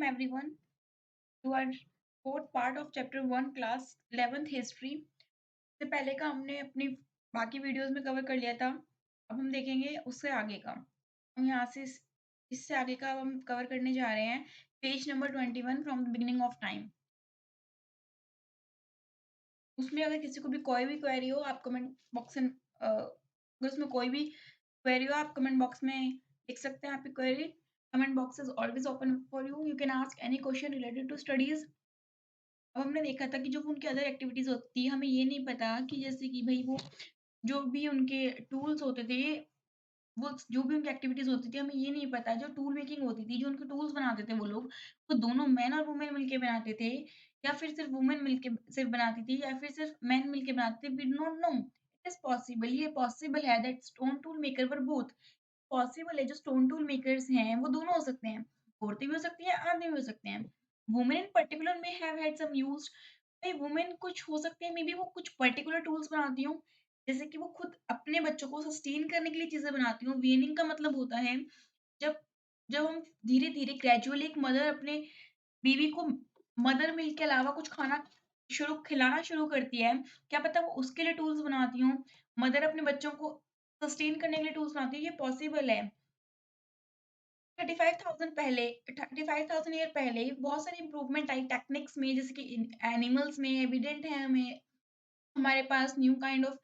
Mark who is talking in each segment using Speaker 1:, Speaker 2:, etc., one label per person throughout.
Speaker 1: everyone to our fourth part of chapter 1 class 11th history। इससे पहले का हमने अपनी बाकी वीडियोस में कवर कर लिया था। अब हम देखेंगे उससे आगे का। हम यहाँ से इससे आगे का अब हम कवर करने जा रहे हैं page number 21 from the beginning of time. उसमें अगर किसी को भी कोई भी क्वेरी हो आप कमेंट बॉक्स में अगर उसमें कोई भी क्वेरी हो आप कमेंट बॉक्स में लिख सकते हैं आपकी query. Comment box is always open for you you can ask any question related to studies. अब हमने देखा था कि जो उनकी अदर एक्टिविटीज होती है हमें ये नहीं पता कि जैसे कि भाई वो जो भी उनके टूल्स होते थे वो जो भी उनकी एक्टिविटीज होती थी हमें ये नहीं पता जो टूल मेकिंग होती थी जो उनके टूल्स बनाते थे वो लोग वो दोनों मैन और वुमेन मिलके बनाते थे या फिर सिर्फ वुमेन मिलके सिर्फ बनाती थी या फिर सिर्फ मैन मिलके बनाते थे we do not know it is possible ये पॉसिबल है that stone tool maker were both possible है जो स्टोन टूल मेकर्स हैं वो दोनों हो सकते हैं औरतें भी हो सकती हैं आदमी भी हो सकते हैं वुमेन इन पर्टिकुलर में हैव हैड सम यूज्ड भाई वुमेन कुछ हो सकते हैं मे बी वो कुछ पर्टिकुलर टूल्स बनाती हूँ जैसे कि वो खुद अपने बच्चों को सस्टेन करने के लिए चीजें बनाती हूँ वीनिंग का मतलब होता है जब जब हम धीरे धीरे ग्रेजुअली एक मदर अपने बीवी को मदर मिल्क के अलावा कुछ खाना खिलाना शुरू करती है क्या पता वो उसके लिए टूल्स बनाती हूँ मदर अपने बच्चों को सस्टेन करने के लिए टूल्स बनाती है ये पॉसिबल है 35,000 पहले 35,000 ईयर पहले बहुत सारी इंप्रूवमेंट आई टेक्निक्स में जैसे कि एनिमल्स में एविडेंट है हमें हमारे पास new kind of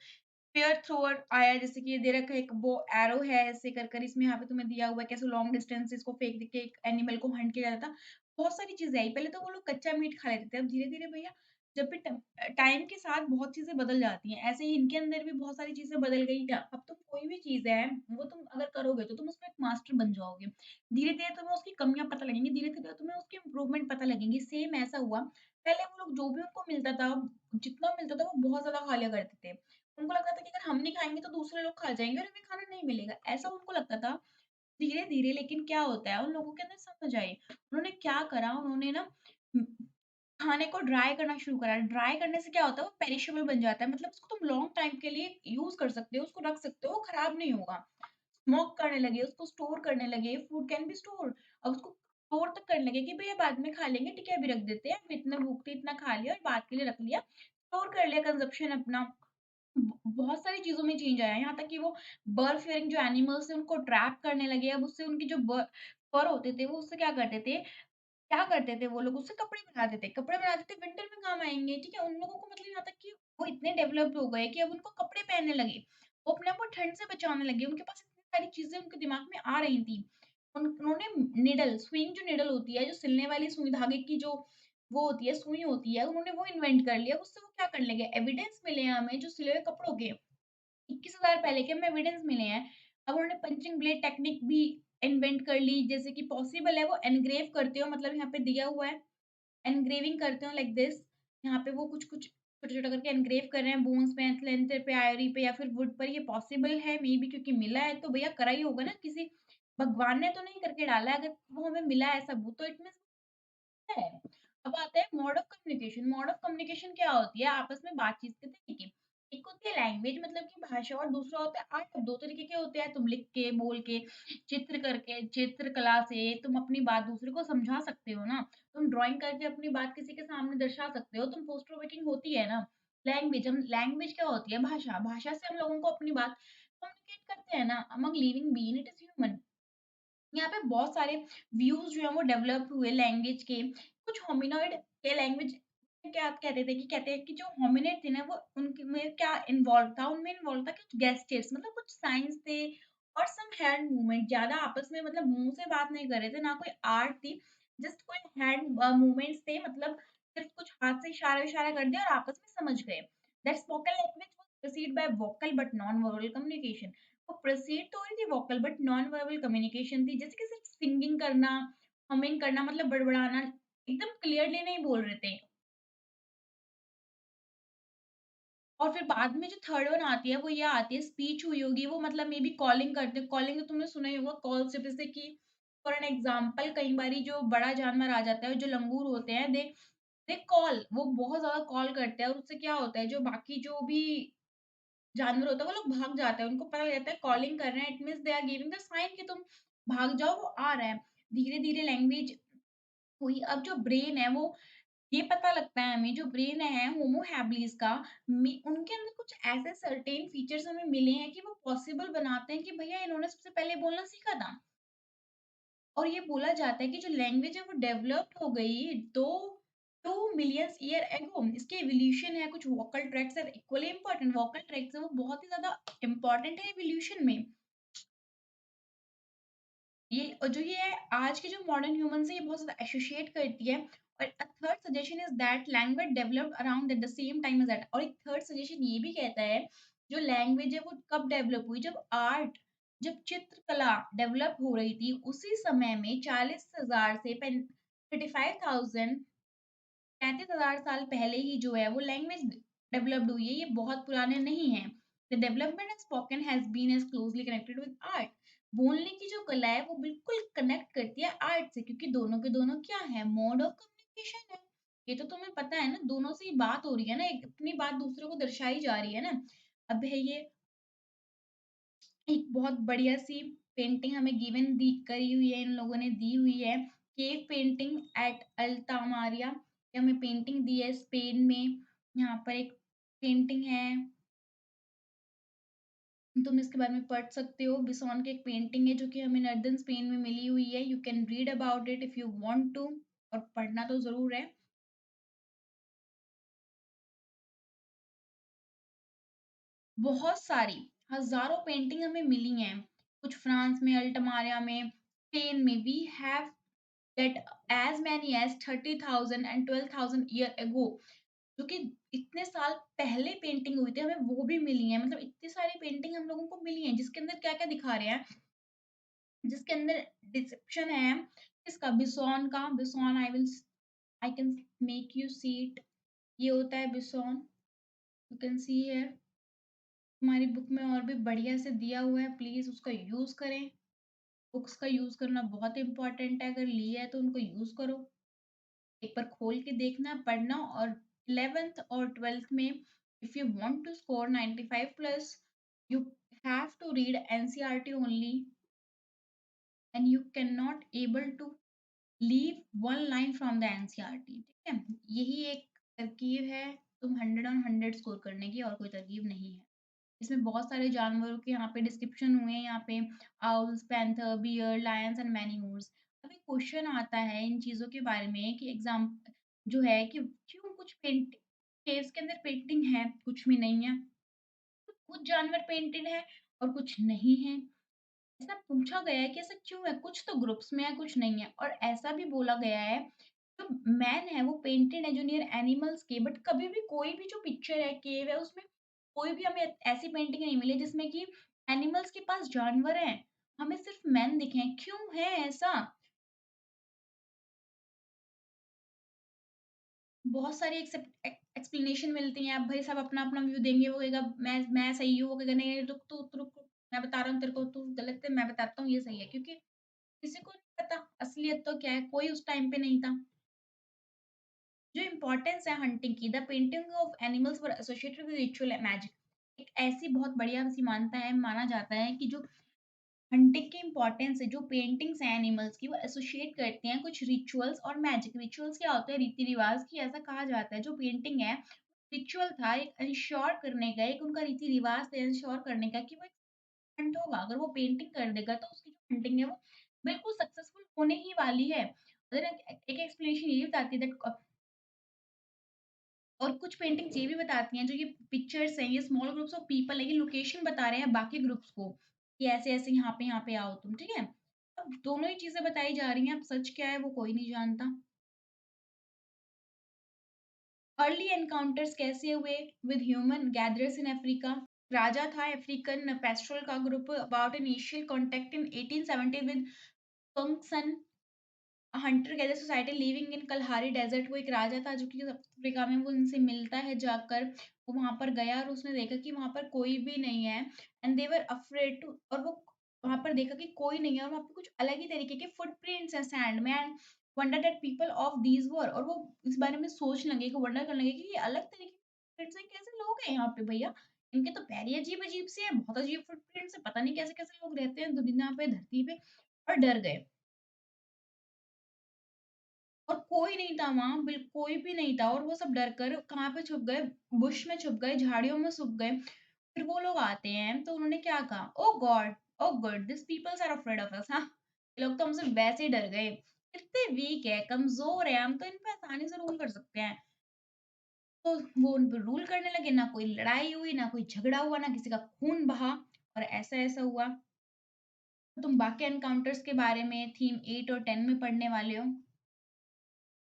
Speaker 1: spear thrower आया जैसे कि ये दे रखा है एक वो एरो है ऐसे कर कर इसमें यहाँ पे तुम्हें दिया हुआ है कैसे लॉन्ग डिस्टेंस इसको फेंक के एक एनिमल को हंट किया जाता था बहुत सारी चीजें आई पहले तो वो लोग कच्चा मीट खा लेते थे अब धीरे धीरे भैया जब भी टाइम के साथ बहुत चीजें बदल जाती हैं ऐसे ही इनके अंदर भी बहुत सारी चीजें बदल गई अब तो कोई भी चीज है वो तुम अगर करोगे तो तुम उसमें एक मास्टर बन जाओगे धीरे धीरे तुम्हें उसकी कमियां पता लगेंगी धीरे धीरे तुम्हें उसकी इम्प्रूवमेंट पता लगेंगी सेम ऐसा हुआ पहले वो लोग जो भी उनको मिलता था जितना मिलता था वो बहुत ज्यादा खा लिया करते थे उनको लगता था कि अगर हम नहीं खाएँगे तो दूसरे लोग खा जाएँगे और हमें खाना नहीं मिलेगा, ऐसा उनको लगता था। धीरे-धीरे लेकिन क्या होता है, उन लोगों के अंदर समझ आई। उन्होंने क्या करा, उन्होंने ना उम, खाने को ड्राई करना शुरू करा। ड्राई करने से क्या होता है, वो पेरिशेबल बन जाता है, मतलब उसको तुम लॉन्ग टाइम के लिए यूज़ कर सकते हो, उसको रख सकते हो, वो खराब नहीं होगा। स्मोक करने लगे, उसको स्टोर करने लगे, फूड कैन बी स्टोर्ड। अब उसको स्टोर तक करने लगे कि भैया बाद में खा लेंगे, ठीक है, अभी रख देते हैं, अब इतना भूख थी, इतना खा लिया और बाद के लिए रख लिया। स्टोर कर लिया कंज़म्पशन अपना। बहुत सारी चीज़ों में चेंज आया है, यहाँ तक कि वो बर्ड फेयरिंग जो एनिमल्स हैं उनको ट्रैप करने लगे। अब उससे उनके जो फर होते थे वो उससे क्या करते थे वो लोग उससे कपड़े बनाते थे। कपड़े बनाते थे विंटर में काम आएँगे, ठीक है? उन लोगों को मतलब यहाँ तक कि वो इतने डेवलप्ड हो गए कि अब उनको कपड़े पहनने लगे। वो अपने आप को ठंड से बचाने लगे। उनके पास इतनी सारी चीज़ें उनके दिमाग में आ रही थी। उन्होंने निडल सुइंग जो निडल होती है, जो सिलने वाली सुई धागे की जो वो होती है, सुई होती है, उन्होंने वो इन्वेंट कर लिया। उससे वो क्या करने लगे, एविडेंस मिले हैं हमें जो सिले हुए कपड़ों के 21,000 पहले के हमें एविडेंस मिले हैं। अब उन्होंने पंचिंग ब्लेड टेक्निक भी इन्वेंट कर ली, जैसे कि पॉसिबल है वो एनग्रेव करते हो मतलब यहाँ पे दिया हुआ है, एनग्रेविंग करते हो लाइक दिस। यहाँ पे वो कुछ-कुछ छोटा-छोटा करके एनग्रेव कर रहे हैं बोन्स पे, स्लेंटर पे, आइवरी पे या फिर वुड पर। ये पॉसिबल है मे बी क्योंकि मिला है तो भैया करा ही होगा ना किसी भगवान ने तो नहीं करके डाला है। अगर वो हमें मिला है सबूत तो इट मीन्स है। अब आता है mode of communication. Mode of communication क्या होती है? आपस में बातचीत के तरीके। एक होती है लैंग्वेज मतलब कि भाषा और दूसरा होता है आर्ट। 2 तरीके के होते हैं। तुम लिख के, बोल के, चित्र करके, चित्रकला से तुम अपनी बात दूसरे को समझा सकते हो ना। तुम ड्राइंग करके अपनी बात किसी के सामने दर्शा सकते हो। तुम पोस्टर मेकिंग होती है ना। लैंग्वेज क्या होती है? भाषा। भाषा से हम लोगों को अपनी बात कम्युनिकेट करते हैं ना। Among living being it is human. यहाँ पे बहुत सारे व्यूज जो है वो डेवलप हुए लैंग्वेज के कुछ होमिनॉइड के लैंग्वेज क्या कहते थे कि कहते हैं कि जो होमिनेट थे ना वो उनके में क्या इन्वॉल्व था उनमें इन्वॉल्व था कुछ गेस्टर्स मतलब कुछ साइंस थे और सम हैंड मूवमेंट ज्यादा आपस में मतलब मुंह से बात नहीं कर रहे थे ना कोई आर्ट थी जस्ट कोई हैंड मूवमेंट्स थे मतलब सिर्फ कुछ हाथ से इशारा इशारा कर दिया और आपस में समझ गए that spoken language was proceed bye vocal but non verbal communication वो प्रोसीड तो हो रही थी vocal but non verbal communication थी जैसे कि सिर्फ सिंगिंग करना हमिंग करना मतलब बड़बड़ाना एकदम क्लियरली नहीं बोल रहे थे और फिर बाद में जो थर्ड वन आती है वो ये आती है स्पीच हुई होगी वो मतलब मे बी कॉलिंग करते हैं कॉलिंग तो तुमने सुना ही होगा कॉल से जैसे कि फॉर एन एग्जांपल कई बारी जो बड़ा जानवर आ जाता है जो लंगूर होते हैं दे दे कॉल वो बहुत ज्यादा कॉल करते हैं और उससे क्या होता है जो बाकी जो भी जानवर होता है वो लोग भाग जाते हैं उनको पता लग जाता है कॉलिंग कर रहे हैं it means they are giving the sign कि तुम भाग जाओ वो आ रहा है धीरे धीरे लैंग्वेज हुई। अब जो ब्रेन है वो ये पता लगता है हमें जो ब्रेन है होमो हैबिलिस का उनके अंदर कुछ ऐसे सर्टेन फीचर्स हमें मिले हैं कि वो पॉसिबल बनाते हैं कि भैया इन्होंने सबसे पहले बोलना सीखा था। और ये बोला जाता है कि जो लैंग्वेज है वो डेवलप्ड हो गई दो 2 मिलियंस ईयर एगो। इसके एवोल्यूशन है, कुछ वोकल ट्रैक्स है इक्वली इंपॉर्टेंट। वोकल ट्रैक्स है वो बहुत ही ज्यादा इंपॉर्टेंट है एवोल्यूशन में। ये और जो ये है आज के जो मॉडर्न ह्यूमन से ये बहुत ज़्यादा एसोसिएट करती है। और a third suggestion is that language developed around at the same time as that. और एक थर्ड सजेशन ये भी कहता है जो लैंग्वेज है वो कब डेवलप हुई, जब चित्रकला डेवलप हो रही थी उसी समय में 40,000 से पेन 35,000 35,000 साल पहले ही जो है वो लैंग्वेज डेवलप्ड हुई है, ये बहुत पुराने नहीं हैं। The development of spoken has been as closely connected with art. बोलने की जो कला है वो बिल्कुल कनेक्ट करती है आर्ट से, क्योंकि दोनों के दोनों क्या है? मोड ऑफ कम्युनिकेशन है। ये तो तुम्हें पता है ना, दोनों से ही बात हो रही है ना, एक अपनी बात दूसरे को दर्शाई जा रही है ना। अब है ये एक बहुत बढ़िया सी पेंटिंग हमें गिवन दी करी हुई है, इन लोगों ने दी हुई है। केव पेंटिंग एट अल्तामारिया, ये हमें पेंटिंग दी है स्पेन में। यहाँ पर एक पेंटिंग है, तुम इसके बारे में पढ़ सकते हो। बिसोन की एक पेंटिंग है जो कि हमें नॉर्दर्न स्पेन में मिली हुई है। You can read about it if you want to, और पढ़ना तो ज़रूर है। बहुत सारी, हज़ारों पेंटिंग हमें मिली हैं। कुछ फ्रांस में, अल्टमारिया में, स्पेन में। We have that as many as 30,000 and 12,000 year ago, जो कि इतने साल पहले पेंटिंग हुई थी हमें वो भी मिली है। मतलब इतनी सारी पेंटिंग हम लोगों को मिली है जिसके अंदर क्या क्या दिखा रहे हैं, जिसके अंदर डिस्क्रिप्शन है इसका बिसोन का। Bison I can make you see it. ये होता है बिसोन, यू कैन सी है। हमारी बुक में और भी बढ़िया से दिया हुआ है, प्लीज उसका यूज करें। बुक्स का यूज करना बहुत इंपॉर्टेंट है, अगर लिया है तो उनको यूज करो। एक बार खोल के देखना, पढ़ना। और 11th और 12th में if you want to score 95 plus, you have to read NCERT only, and you can not able to leave one line from the NCERT. ठीक है, यही एक तरकीब है तुम 100 ऑन 100 स्कोर करने की, और कोई तरकीब नहीं है। इसमें बहुत सारे जानवरों के यहाँ पे डिस्क्रिप्शन हुए हैं, यहाँ पे owls, panther, bear, lions and many mores. अभी क्वेश्चन आता है इन चीज़ों के बारे में कि एग्जाम जो है कि क्यों कुछ पेंट केव्स के अंदर पेंटिंग है, कुछ भी नहीं है। कुछ जानवर पेंटेड है और कुछ नहीं है। ऐसा पूछा गया है कि ऐसा क्यों है? कुछ तो ग्रुप्स में है, कुछ नहीं है। और ऐसा भी बोला गया है जो मैन है वो पेंटेड है जो नियर एनिमल्स के, बट कभी भी कोई भी जो पिक्चर है केव है उसमें कोई भी हमें ऐसी पेंटिंग नहीं मिली जिसमें कि एनिमल्स के पास जानवर हैं, हमें सिर्फ मैन दिखे हैं। क्यों है ऐसा? बहुत सारी एक्सप्लेनेशन मिलती हैं। अब भाई सब अपना अपना व्यू देंगे, वो कहेगा मैं सही हूँ, वो कहेगा नहीं रुक तू तू रुक, मैं बता रहा हूँ तेरे को तू गलत है, मैं बताता हूँ ये सही है। क्योंकि किसी को नहीं पता असलियत तो क्या है, कोई उस टाइम पे नहीं था। जो इम्पोर्टेंस है हंटिंग की, the painting of animals were associated with ritual magic. एक ऐसी बहुत बढ़िया सी मानता है माना जाता है कि जो हंटिंग की इम्पोर्टेंस है, जो पेंटिंग्स हैं एनिमल्स की वो एसोसिएट करते हैं कुछ रिचुअल्स और मैजिक। रिचुअल्स क्या होते हैं? रीति रिवाज की। ऐसा कहा जाता है जो पेंटिंग है रिचुअल था, एक इंश्योर करने का, एक उनका रीति रिवाज था इंश्योर करने का कि वो हंट होगा। अगर वो पेंटिंग कर देगा तो उसकी जो हंटिंग है वो बिल्कुल सक्सेसफुल होने ही वाली है। अगर एक एक्सप्लेनेशन ये भी बताती है दैट, और कुछ पेंटिंग्स ये भी बताती हैं जो ये पिक्चर्स हैं, ये स्मॉल ग्रुप्स ऑफ पीपल है, ये लोकेशन बता रहे हैं बाकी ग्रुप्स को कि ऐसे-ऐसे यहाँ पे आओ तुम, ठीक है? अब दोनों ही चीज़ें बताई जा रही हैं, अब सच क्या है वो कोई नहीं जानता। अर्ली एनकाउंटर्स कैसे हुए with human gatherers in Africa? राजा था अफ्रीकन पेस्ट्रल का group about initial contact in 1870 with function hunter gather society living in Kalahari desert. वो एक राजा था जो कि अफ्रीका में, वो इनसे मिलता है जाकर। वो वहां पर गया और उसने देखा कि वहां पर कोई भी नहीं है, and they were afraid to. और वो वहां पर देखा कि कोई नहीं है और वहां पर कुछ अलग ही तरीके के फुटप्रिंट्स हैं सैंड में, and wonder that people of these were. और वो इस बारे में सोचने लगे, कि वंडर करने लगे कि ये अलग तरीके के फुटप्रिंट्स हैं, कैसे लोग हैं यहाँ पे भैया? इनके तो पैर ही अजीब अजीब से है, बहुत अजीब फुटप्रिंट्स है, पता नहीं कैसे कैसे लोग रहते हैं दुनिया पे, धरती पे। और डर गए। और कोई नहीं था वहाँ, कोई भी नहीं था और वो सब डर कर कहाँ पे छुप गए, बुश में छुप गए, झाड़ियों में छुप गए। फिर वो लोग आते हैं, तो उन्होंने क्या कहा, oh God! Oh good! This peoples are afraid of us हाँ, ये लोग तो हमसे वैसे ही डर गए। कितने वीक है, कमज़ोर है, हम तो इन पे आसानी से रूल कर सकते हैं। तो वो उन पे रूल करने लगे, ना कोई लड़ाई हुई, ना कोई झगड़ा हुआ, ना किसी का खून बहा और ऐसा-ऐसा हुआ। तुम बाकी एनकाउंटर्स के बारे में थीम 8 और 10 में पढ़ने वाले हो।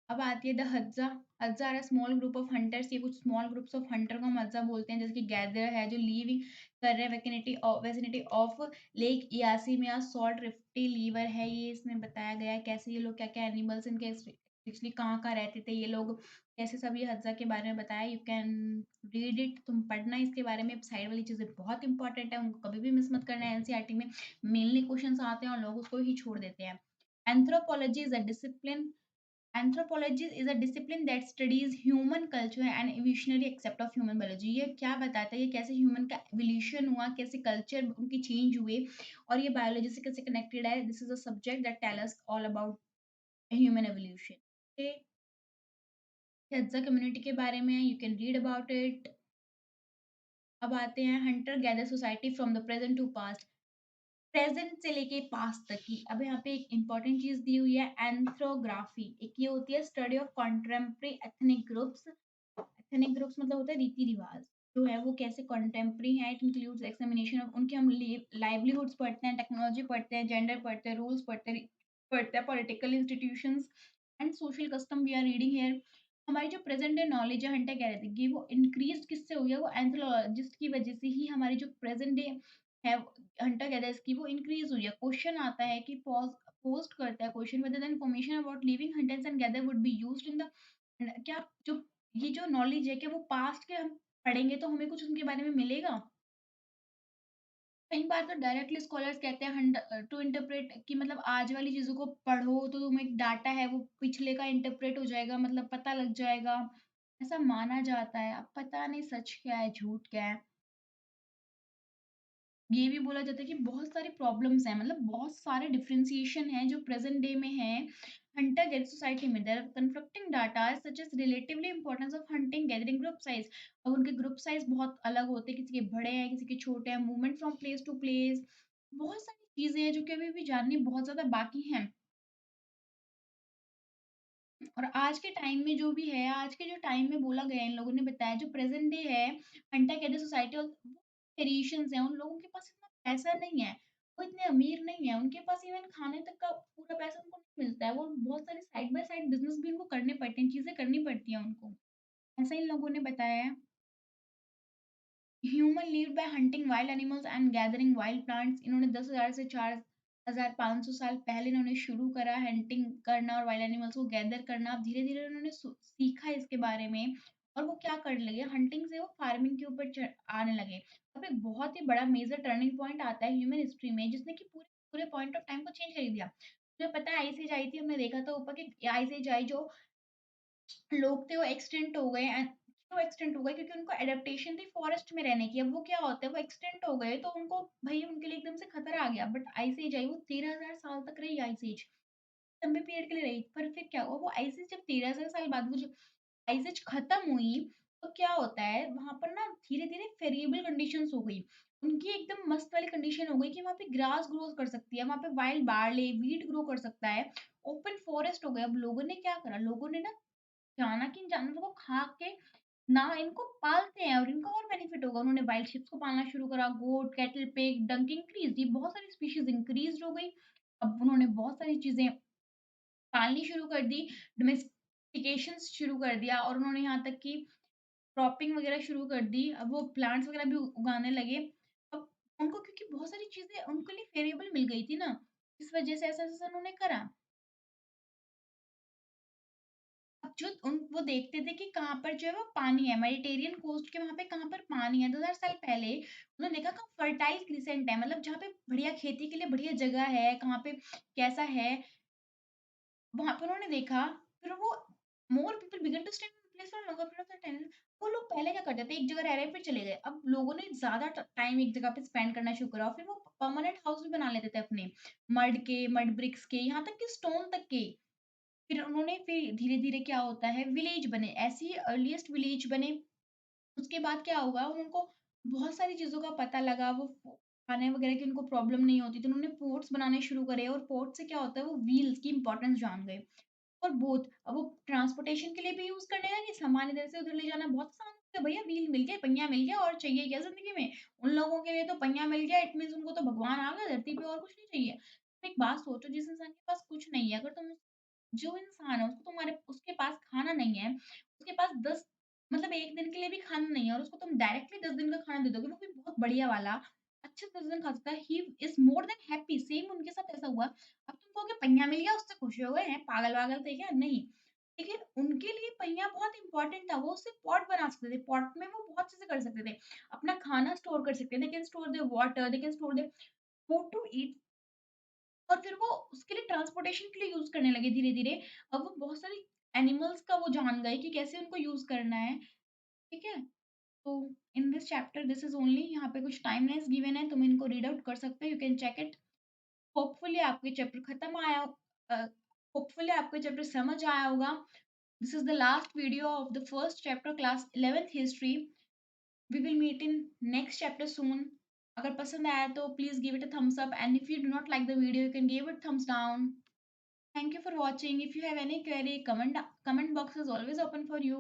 Speaker 1: अब आती है the Hadza. Hadza are a small group of hunters, ये कुछ स्मॉल ग्रुप्स ऑफ हंटर को हम हड्ज़ा बोलते हैं, जैसे कि गैदर है जो लिविंग कर रहे हैं विसिनिटी ऑफ लेक यासी में सॉल्ट रिफ्टी लीवर है, ये इसमें बताया गया है कैसे ये लोग क्या-क्या एनिमल्स इनके एक्चुअली कहाँ-कहाँ रहते थे ये लोग, कैसे सब ये हड्ज़ा के बारे में बताया। यू कैन रीड इट, तुम पढ़ना इसके बारे में, साइड वाली चीज़ें बहुत इंपॉर्टेंट है, उनको कभी भी मिस मत करना है। एनसीईआरटी में मेनली क्वेश्चन्स आते हैं और लोग उसको ही छोड़ देते हैं। Anthropology is a discipline anthropology is a discipline that studies human culture and evolutionary except of human biology. ये क्या बताता है, ये कैसे ह्यूमन का एवोल्यूशन हुआ, कैसे कल्चर उनकी चेंज हुए और ये बायोलॉजी से कैसे कनेक्टेड है। This is a subject that tell us all about human evolution. Hadza community के बारे में you can read about it. अब आते हैं hunter gather society from the present to past. Present से लेके पास्ट तक की। अब यहाँ पे एक इंपॉर्टेंट चीज दी हुई है एंथ्रोग्राफी। एक ये होती है study of contemporary ethnic groups. Ethnic groups मतलब होता है रीति रिवाज, जो है वो कैसे कॉन्टेम्प्रेरी है। इट इंक्लूड्स एक्सामिनेशन ऑफ उनके, हम लाइवलीहुड्स पढ़ते हैं, टेक्नोलॉजी पढ़ते हैं, जेंडर पढ़ते हैं, रूल्स पढ़ते हैं political institutions and social custom we are reading here. हमारी जो प्रेजेंट डे नॉलेज है, हंटर कह रहे थे कि वो इंक्रीज किससे हुई है, वो एंथ्रोलॉजिस्ट की वजह से ही हमारी जो प्रेजेंट डे है हंटर गैदर्स की वो इंक्रीज हुई है। क्वेश्चन आता है कि पोस्ट करता है question whether the information about living hunters and gather would be used in the, क्या जो ये जो नॉलेज है कि वो पास्ट के हम पढ़ेंगे तो हमें कुछ उनके बारे में मिलेगा। कई बार तो डायरेक्टली स्कॉलर्स कहते हैं टू इंटरप्रेट कि मतलब आज वाली चीजों को पढ़ो तो तुम्हें एक डाटा है वो पिछले का इंटरप्रेट हो जाएगा, मतलब पता लग जाएगा, ऐसा माना जाता है। अब पता नहीं सच क्या है झूठ क्या है। ये भी बोला जाता है कि बहुत सारी प्रॉब्लम्स हैं, मतलब बहुत सारे डिफरेंशिएशन हैं जो प्रेजेंट डे में है हंटर गैदर सोसाइटी में। There are conflicting data such as relatively importance of hunting gathering group size. अब उनके ग्रुप साइज बहुत अलग होते हैं, किसी के बड़े हैं, किसी के छोटे हैं, movement from place to place, बहुत सारी चीजें हैं जो कि अभी भी जाननी बहुत ज्यादा बाकी हैं। और आज के टाइम में जो भी है, आज के जो टाइम में बोला गया है, इन लोगों ने बताया जो प्रेजेंट डे है हंटर कैडर सोसाइटी और वेरिएशंस हैं, उन लोगों के पास इतना पैसा नहीं है, वो इतने अमीर नहीं है, उनके पास इवन खाने तक का पूरा पैसा उनको नहीं मिलता है, वो बहुत सारे साइड बाय साइड बिजनेस भी उनको करने पड़ते हैं, चीजें करनी पड़ती हैं उनको। ऐसा इन लोगों ने बताया है। Human lived bye hunting wild animals and gathering wild plants. इन्होंने 10,000 से 4,500 साल पहले इन्होंने शुरू करा हंटिंग करना और वाइल्ड एनिमल्स को गैदर करना। अब धीरे-धीरे उन्होंने सीखा इसके बारे में और वो क्या करने लगे, हंटिंग से वो फार्मिंग के ऊपर आने लगे। अब एक बहुत ही बड़ा मेजर टर्निंग पॉइंट आता है ह्यूमन हिस्ट्री में जिसने कि पूरे पूरे पॉइंट ऑफ टाइम को चेंज कर दिया। तुम्हें पता है आइस एज आई थी, हमने देखा था ऊपर कि आइस एज आई जो लोग थे वो एक्सटिंक्ट हो गए एंड क्यों एक्सटिंक्ट हो गए, क्योंकि उनको एडेप्टेशन थी फॉरेस्ट में रहने की। अब वो क्या होता है, वो एक्सटिंक्ट हो गए तो उनको भाई उनके लिए एकदम से खतरा आ गया। बट आइस एज आई, वो 13,000 साल तक रही आइस एज, लंबे पीरियड के लिए रही। पर फिर क्या हुआ, वो आइस एज जब 13,000 साल बाद वो जब आइस एज खत्म हुई तो क्या होता है वहां पर ना धीरे धीरे वेरिएबल कंडीशंस हो गई। उनकी एकदम मस्त वाली कंडीशन हो गई कि वहां पे ग्रास ग्रो कर सकती है, वहां पे वाइल्ड बार्ले वीट ग्रो कर सकता है, ओपन फॉरेस्ट हो गया। अब लोगों ने क्या करा, लोगों ने ना जाना कि इन जानवरों को खा के ना इनको पालते हैं और इनका और बेनिफिट होगा। उन्होंने वाइल्ड शिप्स को पालना शुरू करा, गोट, कैटल, पिग, डंक इंक्रीज, ये बहुत सारी स्पीशीज इंक्रीज हो गई। अब उन्होंने बहुत सारी चीजें पालनी शुरू कर दी, डोमेस्टिकेशन शुरू कर दिया और उन्होंने यहाँ तक कि क्रॉपिंग वगैरह शुरू कर दी। अब वो प्लांट्स वगैरह भी उगाने लगे। अब उनको क्योंकि बहुत सारी चीजें उनके लिए फेवरेबल मिल गई थी ना, इस वजह से ऐसा ऐसा उन्होंने करा। अब जो उन वो देखते थे कि कहाँ पर जो है वो पानी है, मेडिटेरियन कोस्ट के वहाँ पे कहाँ पर पानी है। 2000 साल पहले उन्होंने देखा कहाँ फर्टाइल क्रिसेंट है, मतलब जहाँ पे बढ़िया खेती के लिए बढ़िया जगह है, कहाँ पे कैसा है, वहाँ पे उन्होंने देखा। फिर वो more people began to stay in place for longer period of time. वो लोग पहले क्या करते थे, एक जगह रह रहे फिर चले गए। अब लोगों ने ज़्यादा टाइम एक जगह पे स्पेंड करना शुरू करा और फिर वो परमानेंट हाउस भी बना लेते थे अपने, मड के, मड ब्रिक्स के, यहाँ तक कि स्टोन तक के। फिर उन्होंने फिर धीरे-धीरे क्या होता है विलेज बने, ऐसे ही अर्लीस्ट विलेज बने। उसके बाद क्या हुआ उनको बहुत सारी चीज़ों का पता लगा, वो खाने वगैरह की उनको प्रॉब्लम नहीं होती, तो उन्होंने पोट्स बनाने शुरू करे और पोट से क्या होता है वो व्हील्स की इम्पोर्टेंस जान गए। और बोथ अब वो ट्रांसपोर्टेशन के लिए भी यूज़ करने लगे, सामान इधर से उधर ले जाना बहुत आसान हो गया, भैया व्हील मिल गए, पहिया मिल गया और चाहिए क्या ज़िंदगी में? उन लोगों के लिए तो पहिया मिल गया, इट मीन्स उनको तो भगवान आ गए धरती पे और कुछ नहीं चाहिए। तुम एक बात सोचो जिस इंसान के पास कुछ नहीं है, अगर तुम जो इंसान है उसको तुम्हारे उसके पास खाना नहीं है, उसके पास 10 मतलब 1 दिन के लिए भी खाना नहीं है और उसको तुम डायरेक्टली 10 दिन का खाना दे दोगे, वो भी बहुत बढ़िया वाला, अच्छे से 10 दिन खा सकता है, he is more than happy. Same उनके साथ ऐसा हुआ। अब तुम कहोगे पहिया मिल गया उससे खुश हो गए हैं, पागल-वागल थे क्या? नहीं। लेकिन उनके लिए पहिया बहुत इम्पोर्टेंट था, वो उससे पॉट बना सकते थे, पॉट में वो बहुत चीज़ें कर सकते थे। अपना खाना स्टोर कर सकते हैं, they can store their water, they can store their food to eat. और फिर वो उसके लिए ट्रांसपोर्टेशन के लिए यूज़ करने लगे धीरे-धीरे। अब वो बहुत सारी एनिमल्स का वो जान गए कि कैसे उनको यूज़ करना है, ठीक है? तो in this chapter this is only, यहाँ पे कुछ टाइमलाइन्स गिवन है, तुम इनको रीड आउट कर सकते हो, you can check it. Hopefully आपको ये चैप्टर खत्म आया अ, होपफुली आपको ये चैप्टर समझ आया होगा। This is the last video of the first chapter class 11th history. We will meet in next chapter soon. अगर पसंद आया तो please give it a thumbs up and if you do not like the video you can give it thumbs down. Thank you for watching. If you have any query, comment box is always open for you.